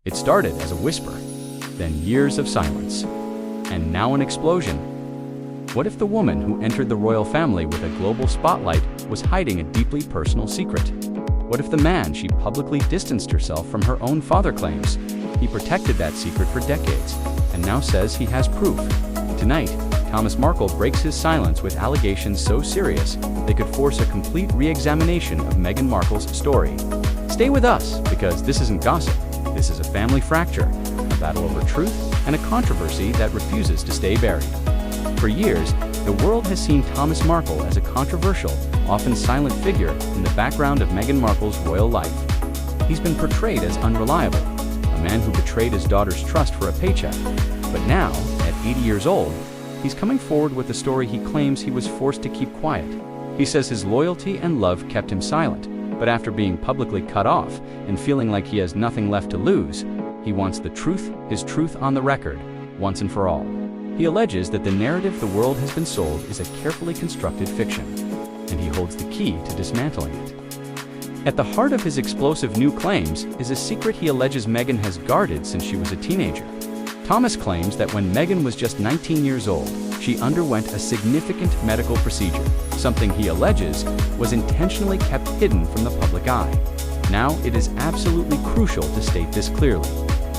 It started as a whisper, then years of silence, and now an explosion. What if the woman who entered the royal family with a global spotlight was hiding a deeply personal secret? What if the man she publicly distanced herself from her own father claims he protected that secret for decades and now says he has proof? Tonight, Thomas Markle breaks his silence with allegations so serious they could force a complete re-examination of Meghan Markle's story. Stay with us, because this isn't gossip. This is a family fracture, a battle over truth, and a controversy that refuses to stay buried. For years, the world has seen Thomas Markle as a controversial, often silent figure in the background of Meghan Markle's royal life. He's been portrayed as unreliable, a man who betrayed his daughter's trust for a paycheck. But now, at 80 years old, he's coming forward with a story he claims he was forced to keep quiet. He says his loyalty and love kept him silent, but after being publicly cut off and feeling like he has nothing left to lose, he wants the truth, his truth on the record, once and for all. He alleges that the narrative the world has been sold is a carefully constructed fiction, and he holds the key to dismantling it. At the heart of his explosive new claims is a secret he alleges Meghan has guarded since she was a teenager. Thomas claims that when Meghan was just 19 years old, she underwent a significant medical procedure, something he alleges was intentionally kept hidden from the public eye. Now, it is absolutely crucial to state this clearly.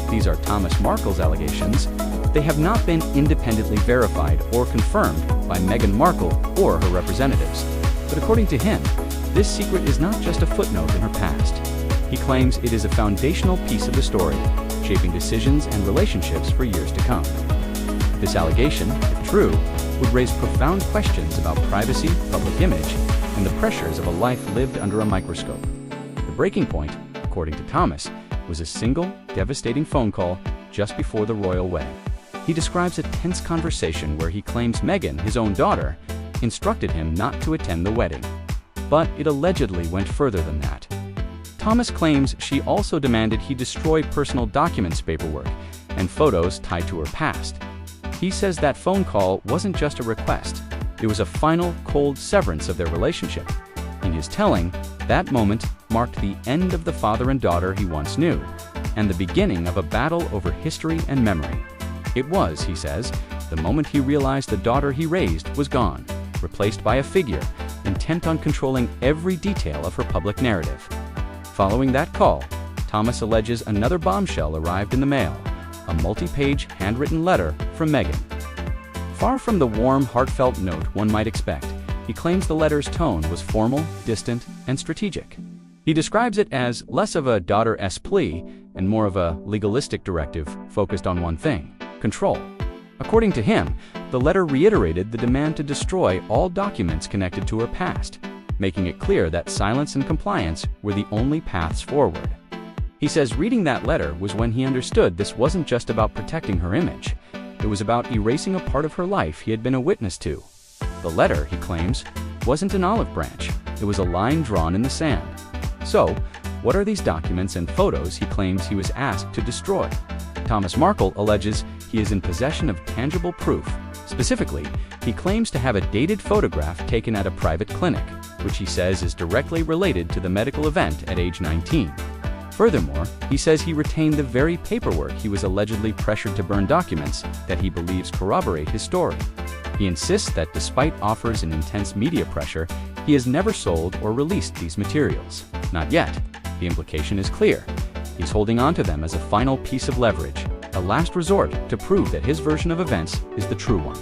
These are Thomas Markle's allegations. They have not been independently verified or confirmed by Meghan Markle or her representatives. But according to him, this secret is not just a footnote in her past. He claims it is a foundational piece of the story, shaping decisions and relationships for years to come. This allegation, if true, would raise profound questions about privacy, public image, and the pressures of a life lived under a microscope. The breaking point, according to Thomas, was a single, devastating phone call just before the royal wedding. He describes a tense conversation where he claims Meghan, his own daughter, instructed him not to attend the wedding. But it allegedly went further than that. Thomas claims she also demanded he destroy personal documents, paperwork, and photos tied to her past. He says that phone call wasn't just a request, it was a final, cold severance of their relationship. In his telling, that moment marked the end of the father and daughter he once knew, and the beginning of a battle over history and memory. It was, he says, the moment he realized the daughter he raised was gone, replaced by a figure intent on controlling every detail of her public narrative. Following that call, Thomas alleges another bombshell arrived in the mail, a multi-page handwritten letter from Meghan. Far from the warm, heartfelt note one might expect, he claims the letter's tone was formal, distant, and strategic. He describes it as less of a daughter's plea and more of a legalistic directive focused on one thing: control. According to him, the letter reiterated the demand to destroy all documents connected to her past, making it clear that silence and compliance were the only paths forward. He says reading that letter was when he understood this wasn't just about protecting her image. It was about erasing a part of her life he had been a witness to. The letter, he claims, wasn't an olive branch. It was a line drawn in the sand. So, what are these documents and photos he claims he was asked to destroy? Thomas Markle alleges he is in possession of tangible proof. Specifically, he claims to have a dated photograph taken at a private clinic, which he says is directly related to the medical event at age 19. Furthermore, he says he retained the very paperwork he was allegedly pressured to burn, documents that he believes corroborate his story. He insists that despite offers and intense media pressure, he has never sold or released these materials. Not yet. The implication is clear. He's holding on to them as a final piece of leverage, a last resort to prove that his version of events is the true one.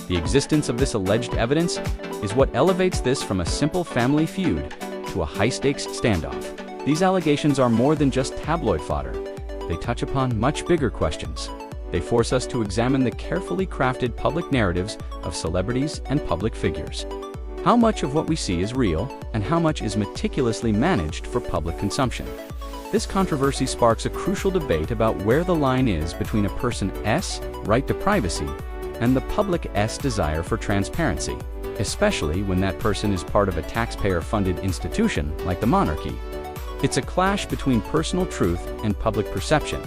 The existence of this alleged evidence is what elevates this from a simple family feud to a high-stakes standoff. These allegations are more than just tabloid fodder. They touch upon much bigger questions. They force us to examine the carefully crafted public narratives of celebrities and public figures. How much of what we see is real, and how much is meticulously managed for public consumption? This controversy sparks a crucial debate about where the line is between a person's right to privacy and the public's desire for transparency, especially when that person is part of a taxpayer-funded institution like the monarchy. It's a clash between personal truth and public perception,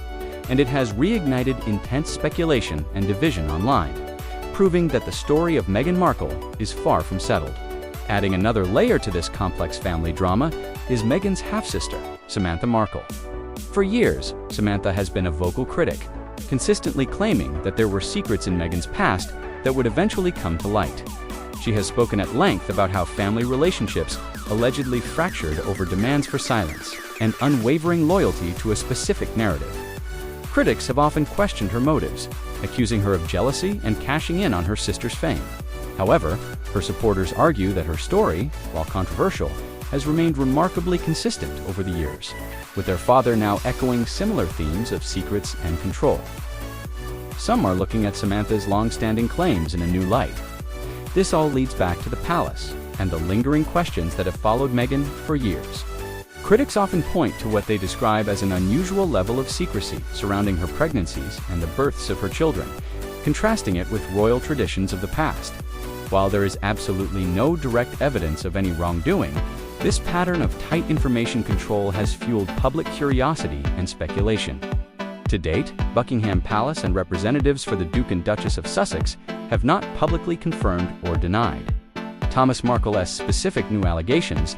and it has reignited intense speculation and division online, proving that the story of Meghan Markle is far from settled. Adding another layer to this complex family drama is Meghan's half-sister, Samantha Markle. For years, Samantha has been a vocal critic, consistently claiming that there were secrets in Meghan's past that would eventually come to light. She has spoken at length about how family relationships allegedly fractured over demands for silence and unwavering loyalty to a specific narrative. Critics have often questioned her motives, accusing her of jealousy and cashing in on her sister's fame. However, her supporters argue that her story, while controversial, has remained remarkably consistent over the years, with their father now echoing similar themes of secrets and control. Some are looking at Samantha's long-standing claims in a new light. This all leads back to the palace and the lingering questions that have followed Meghan for years. Critics often point to what they describe as an unusual level of secrecy surrounding her pregnancies and the births of her children, contrasting it with royal traditions of the past. While there is absolutely no direct evidence of any wrongdoing, this pattern of tight information control has fueled public curiosity and speculation. To date, Buckingham Palace and representatives for the Duke and Duchess of Sussex have not publicly confirmed or denied Thomas Markle's specific new allegations.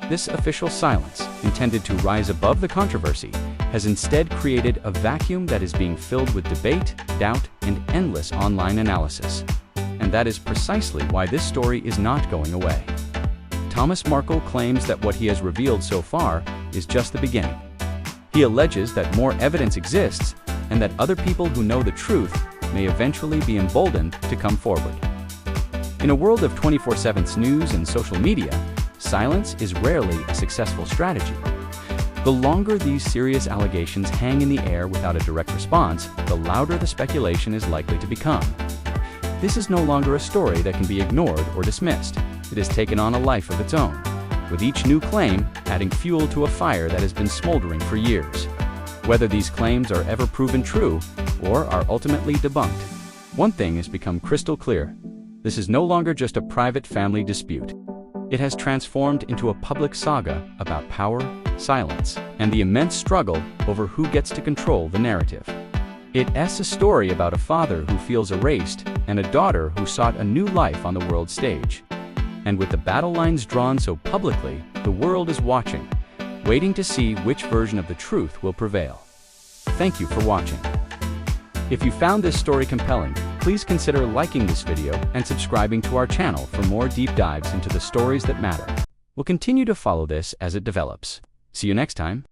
This official silence, intended to rise above the controversy, has instead created a vacuum that is being filled with debate, doubt, and endless online analysis. And that is precisely why this story is not going away. Thomas Markle claims that what he has revealed so far is just the beginning. He alleges that more evidence exists and that other people who know the truth may eventually be emboldened to come forward. In a world of 24/7 news and social media, silence is rarely a successful strategy. The longer these serious allegations hang in the air without a direct response, the louder the speculation is likely to become. This is no longer a story that can be ignored or dismissed. It has taken on a life of its own, with each new claim adding fuel to a fire that has been smoldering for years. Whether these claims are ever proven true or are ultimately debunked, one thing has become crystal clear. This is no longer just a private family dispute. It has transformed into a public saga about power, silence, and the immense struggle over who gets to control the narrative. It's a story about a father who feels erased and a daughter who sought a new life on the world stage. And with the battle lines drawn so publicly, the world is watching, waiting to see which version of the truth will prevail. Thank you for watching. If you found this story compelling, please consider liking this video and subscribing to our channel for more deep dives into the stories that matter. We'll continue to follow this as it develops. See you next time.